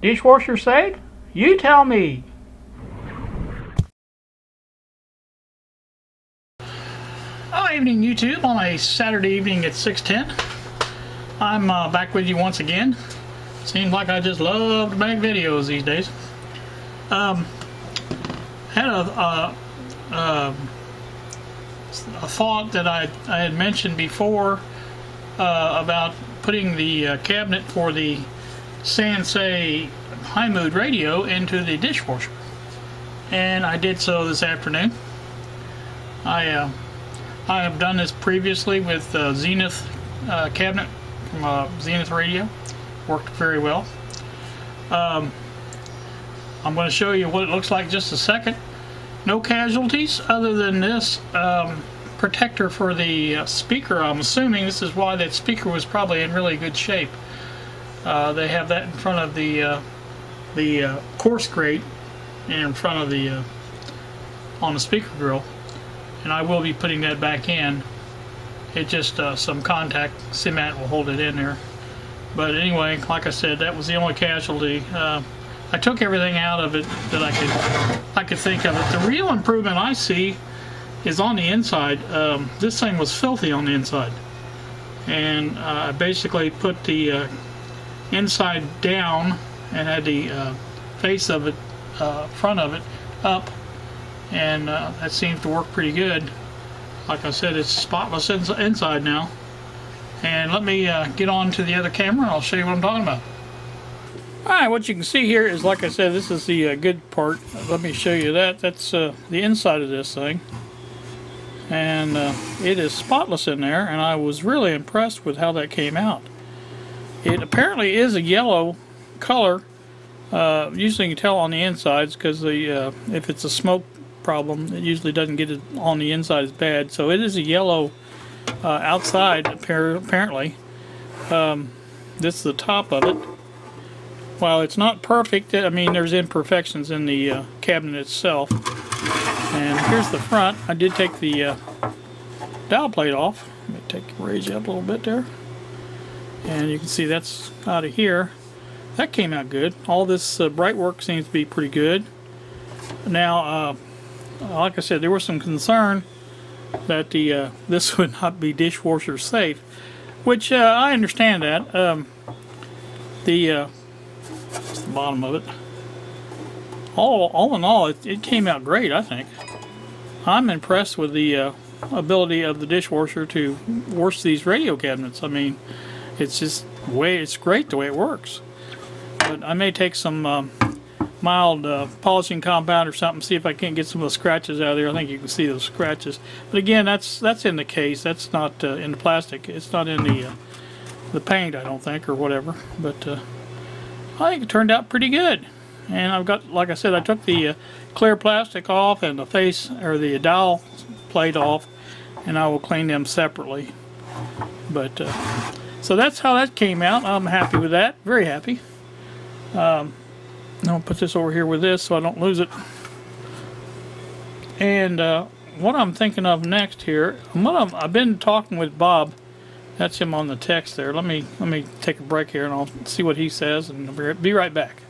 Dishwasher safe? You tell me. Oh, evening YouTube on a Saturday evening at 6:10. I'm back with you once again. Seems like I just love to make videos these days. Had a thought that I had mentioned before about putting the cabinet for the Sansei high mood radio into the dishwasher, and I did so this afternoon. I have done this previously with Zenith cabinet from Zenith radio. Worked very well. I'm going to show you what it looks like in just a second. No casualties other than this protector for the speaker. I'm assuming this is why that speaker was probably in really good shape. They have that in front of the coarse grate and in front of the on the speaker grill, and I will be putting that back in. It just some contact cement will hold it in there. But anyway, like I said, that was the only casualty. I took everything out of it that I could think of it. The real improvement I see is on the inside. This thing was filthy on the inside, and I basically put the inside down and had the face of it, front of it, up, and that seems to work pretty good. Like I said, it's spotless inside now. And let me get on to the other camera and I'll show you what I'm talking about. Alright, what you can see here is, like I said, this is the good part. Let me show you that. That's the inside of this thing. And it is spotless in there, and I was really impressed with how that came out. It apparently is a yellow color. Usually you can tell on the insides because if it's a smoke problem, it usually doesn't get it on the inside as bad. So it is a yellow outside, apparently. This is the top of it. While it's not perfect, I mean, there's imperfections in the cabinet itself. And here's the front. I did take the dial plate off. Let me raise you up a little bit there. And you can see that's out of here. That came out good. All this bright work seems to be pretty good. Now, like I said, there was some concern that this would not be dishwasher safe, which I understand that. That's the bottom of it. All in all, it came out great, I think. I'm impressed with the ability of the dishwasher to wash these radio cabinets. I mean, it's great the way it works. But I may take some mild polishing compound or something, see if I can't get some of the scratches out of there. I think you can see those scratches. But again, that's in the case. That's not in the plastic. It's not in the paint, I don't think, or whatever. But I think it turned out pretty good. And I've got, like I said, I took the clear plastic off and the face or the dial plate off, and I will clean them separately. But so that's how that came out. I'm happy with that. Very happy. I'll put this over here with this so I don't lose it. And what I'm thinking of next here, I've been talking with Bob. That's him on the text there. Let me take a break here and I'll see what he says, and I'll be right back.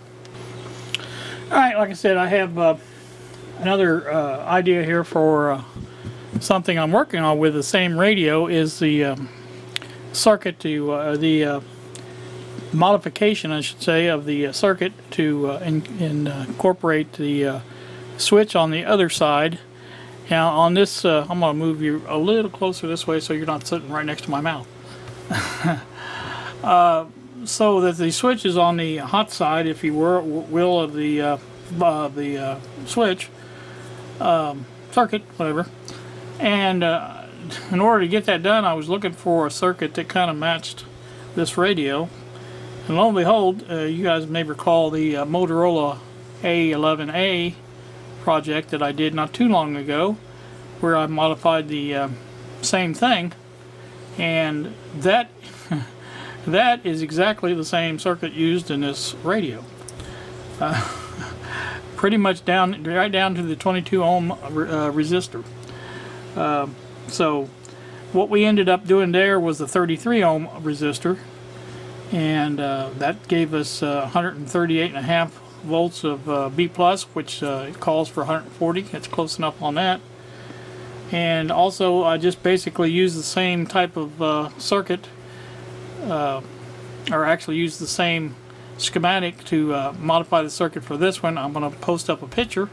Alright, like I said, I have another idea here for something I'm working on with the same radio. Is the circuit to the modification, I should say, of the circuit to incorporate the switch on the other side. Now on this, I'm going to move you a little closer this way so you're not sitting right next to my mouth. So that the switch is on the hot side, if you will, of the switch circuit, whatever. And in order to get that done, I was looking for a circuit that kind of matched this radio. And lo and behold, you guys may recall the Motorola A11A project that I did not too long ago, where I modified the same thing, and that that is exactly the same circuit used in this radio. Pretty much right down to the 22 ohm resistor. So what we ended up doing there was the 33 ohm resistor, and that gave us 138.5 volts of B+, which calls for 140. It's close enough on that. And also I just basically use the same type of circuit, or actually use the same schematic to modify the circuit for this one. I'm going to post up a picture.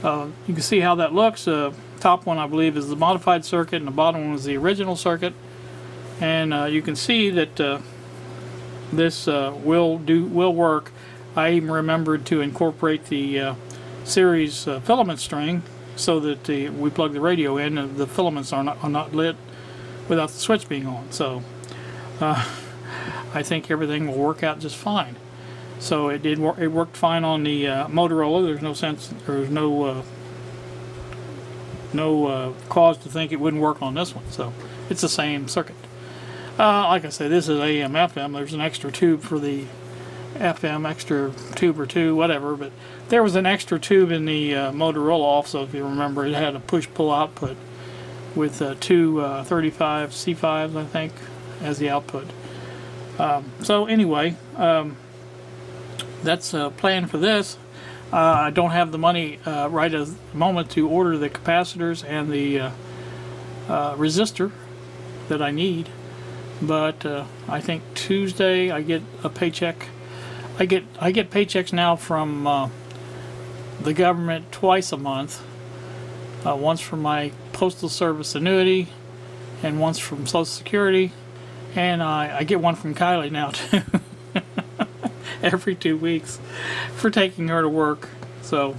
You can see how that looks. Top one I believe is the modified circuit, and the bottom one is the original circuit. And you can see that this will work. I even remembered to incorporate the series filament string so that we plug the radio in and the filaments are not lit without the switch being on. So I think everything will work out just fine. So it did work. It worked fine on the Motorola. There's no sense. There's no cause to think it wouldn't work on this one. So it's the same circuit. Like I said, this is AM-FM. There's an extra tube for the FM, extra tube or two, whatever. But there was an extra tube in the Motorola also, if you remember. It had a push-pull output with two 35 C5s, I think, as the output. So anyway, that's a plan for this. I don't have the money right at the moment to order the capacitors and the resistor that I need, but I think Tuesday I get a paycheck. I get paychecks now from the government twice a month. Once from my postal service annuity, and once from Social Security, and I get one from Kylie now too. Every 2 weeks for taking her to work. So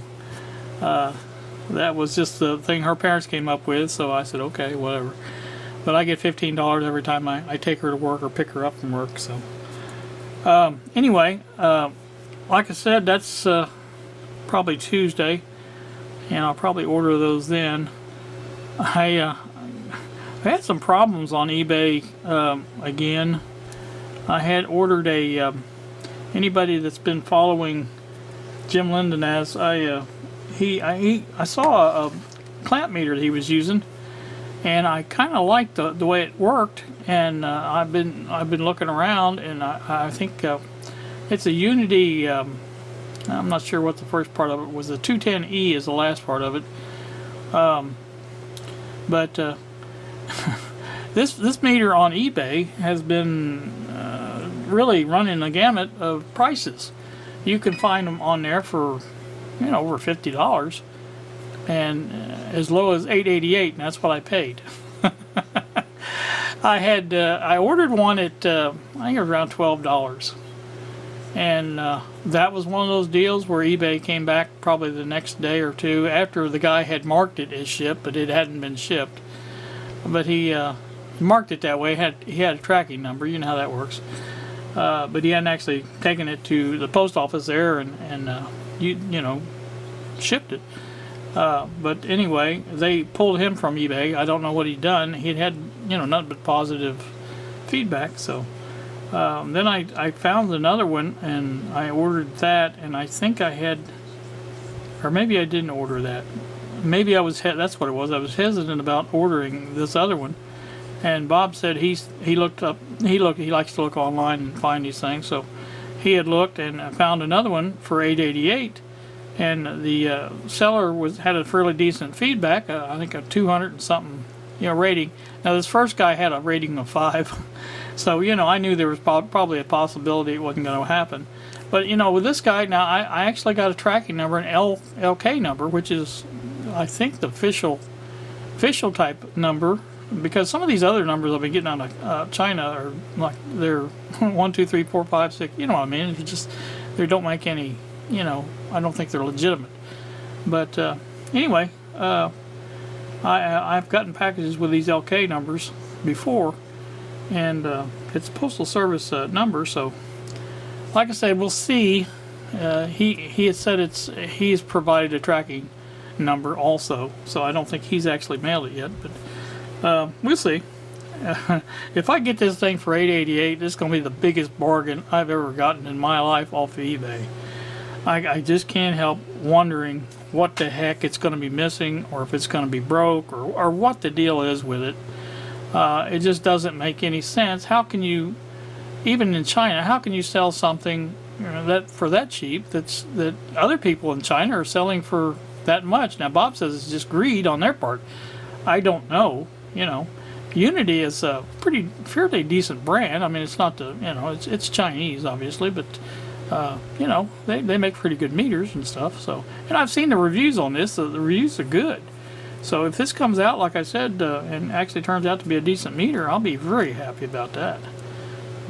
that was just the thing her parents came up with, so I said okay, whatever. But I get $15 every time I take her to work or pick her up from work. So anyway, like I said, that's probably Tuesday, and I'll probably order those then. I had some problems on eBay again. I had ordered a anybody that's been following Jim Lindenaz, I saw a clamp meter that he was using, and I kind of liked the way it worked, and I've been looking around, and I think it's a Unity. I'm not sure what the first part of it was. The 210E is the last part of it, but this meter on eBay has been really running the gamut of prices. You can find them on there for over $50, and as low as $8.88, and that's what I paid. I ordered one at I think it was around $12, and that was one of those deals where eBay came back probably the next day or two after the guy had marked it as shipped, but it hadn't been shipped. But he marked it that way. He had a tracking number. You know how that works. But he hadn't actually taken it to the post office there and shipped it. But anyway, they pulled him from eBay. I don't know what he'd done. He'd had nothing but positive feedback. So then I found another one and I ordered that, and I think I had, or maybe I didn't order that. Maybe that's what it was. I was hesitant about ordering this other one. And Bob said he likes to look online and find these things, so he had looked and found another one for $8.88, and the seller had a fairly decent feedback. I think a 200 and something rating. Now this first guy had a rating of 5, so I knew there was probably a possibility it wasn't going to happen. But with this guy now, I actually got a tracking number, an LK number, which is I think the official type number. Because some of these other numbers I've been getting out of China are like they're 1, 2, 3, 4, 5, 6. You know what I mean? It's just they don't make any. I don't think they're legitimate. But anyway, I've gotten packages with these LK numbers before, and it's a postal service number. So, like I said, we'll see. He had said he's provided a tracking number also, so I don't think he's actually mailed it yet, but. We'll see. If I get this thing for $8.88, this is going to be the biggest bargain I've ever gotten in my life off of eBay. I just can't help wondering what the heck it's going to be missing, or if it's going to be broke, or what the deal is with it. It just doesn't make any sense. How can you even in China, how can you sell something, you know, that for that cheap that other people in China are selling for that much? Now Bob says it's just greed on their part. I don't know, you know. Unity is a fairly decent brand. I mean, it's not the, you know, it's Chinese obviously, but you know, they make pretty good meters and stuff. So, and I've seen the reviews on this. The reviews are good. So if this comes out, like I said, and actually turns out to be a decent meter, I'll be very happy about that.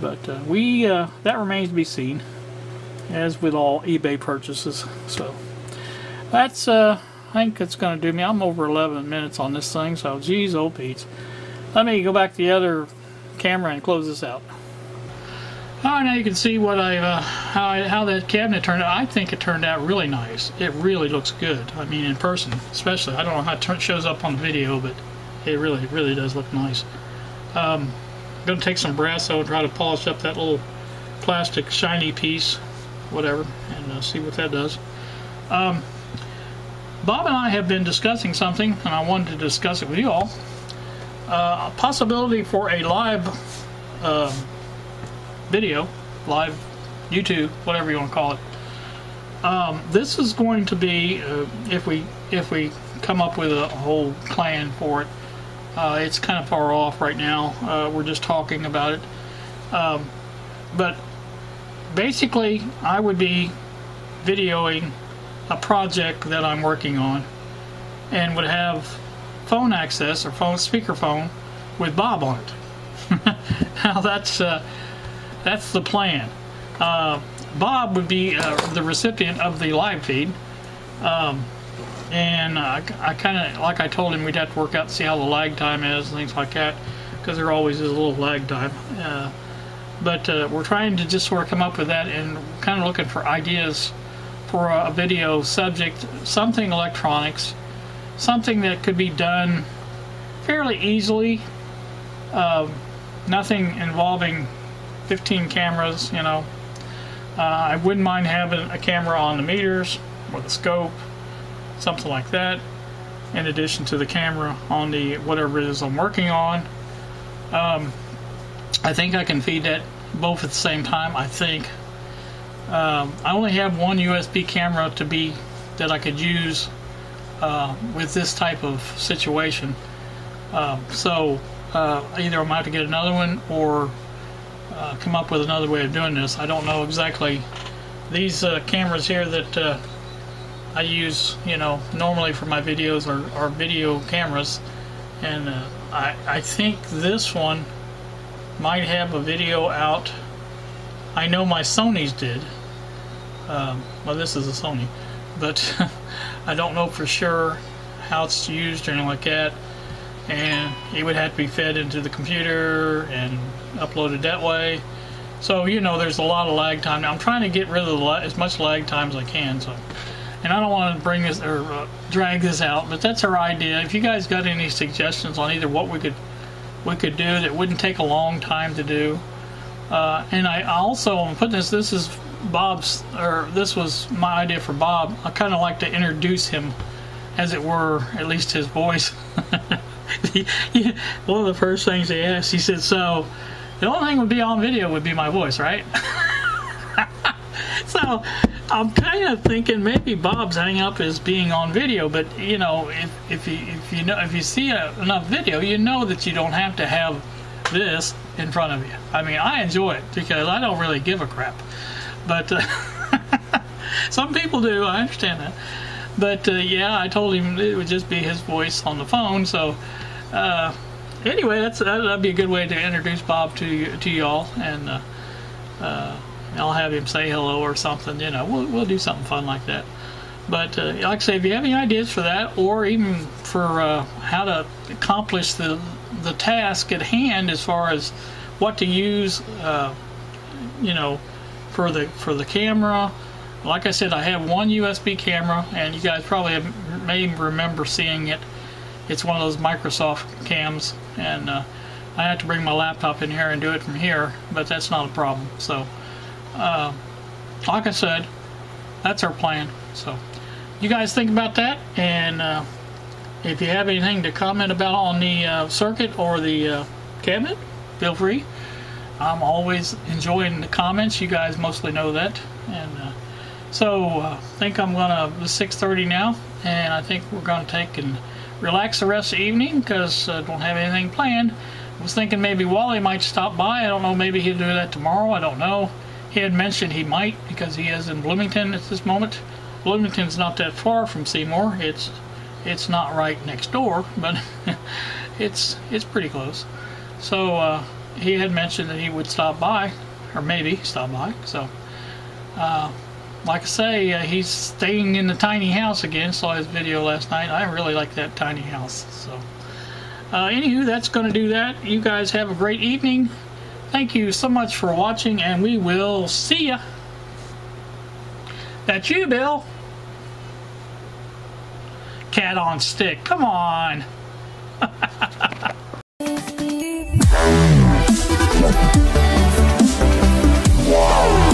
But that remains to be seen, as with all eBay purchases. So that's I think it's going to do me. I'm over 11 minutes on this thing, so geez, old Pete. Let me go back to the other camera and close this out. Alright, now you can see what how that cabinet turned out. I think it turned out really nice. It really looks good. I mean, in person, especially. I don't know how it shows up on the video, but it really does look nice. I'm going to take some brass and try to polish up that little plastic shiny piece, whatever, and see what that does. Bob and I have been discussing something, and I wanted to discuss it with you all. A possibility for a live video, live YouTube, whatever you want to call it. This is going to be, if we come up with a whole plan for it. It's kind of far off right now. We're just talking about it. But basically, I would be videoing a project that I'm working on, and would have phone access or speakerphone with Bob on it. Now that's the plan. Bob would be the recipient of the live feed, and I kind of, like I told him, we'd have to work out, see how the lag time is and things like that, because there always is a little lag time. But we're trying to just sort of come up with that, and kind of looking for ideas for a video subject, something electronics, something that could be done fairly easily. Nothing involving 15 cameras, you know. I wouldn't mind having a camera on the meters or the scope, something like that, in addition to the camera on the whatever it is I'm working on. I think I can feed that both at the same time. I think I only have one USB camera that I could use with this type of situation. So either I'm going to have to get another one or come up with another way of doing this. I don't know exactly. These cameras here that I use, you know, normally for my videos are video cameras, and I think this one might have a video out. I know my Sony's did. Well, this is a Sony, but I don't know for sure how it's used or anything like that, and it would have to be fed into the computer and uploaded that way. So, you know, there's a lot of lag time. Now, I'm trying to get rid of as much lag time as I can, so, and I don't want to bring this or drag this out, but that's our idea. If you guys got any suggestions on either what we could do that wouldn't take a long time to do, and I also, I'm putting this is Bob's, or this was my idea for Bob. I kind of like to introduce him, as it were, at least his voice. One of the first things he asked, he said, so the only thing would be on video would be my voice, right? So I'm kind of thinking maybe Bob's hang up is being on video, but you know, if you see enough video, you know that you don't have to have this in front of you. I mean, I enjoy it because I don't really give a crap, but some people do. I understand that, but yeah, I told him it would just be his voice on the phone. So anyway, that'd be a good way to introduce Bob to y'all, and I'll have him say hello or something. You know, we'll do something fun like that. But like I say, if you have any ideas for that, or even for how to accomplish the task at hand, as far as what to use, you know, for the camera. Like I said, I have one USB camera, and you guys probably may remember seeing it. It's one of those Microsoft cams, and I have to bring my laptop in here and do it from here, but that's not a problem. So, like I said, that's our plan. So, you guys think about that, and if you have anything to comment about on the circuit or the cabinet, feel free. I'm always enjoying the comments. You guys mostly know that. And I think I'm gonna, it's 6:30 now, and I think we're gonna take and relax the rest of the evening because I don't have anything planned. I was thinking maybe Wally might stop by. I don't know, maybe he'll do that tomorrow. I don't know. He had mentioned he might because he is in Bloomington at this moment. Bloomington's not that far from Seymour. It's not right next door, but it's pretty close. So he had mentioned that he would stop by, or maybe stop by. So like I say, he's staying in the tiny house again. Saw his video last night. I really like that tiny house. So anywho, that's going to do that. You guys have a great evening. Thank you so much for watching, and we will see ya. That's you, Bill. Cat on stick. Come on. Yeah.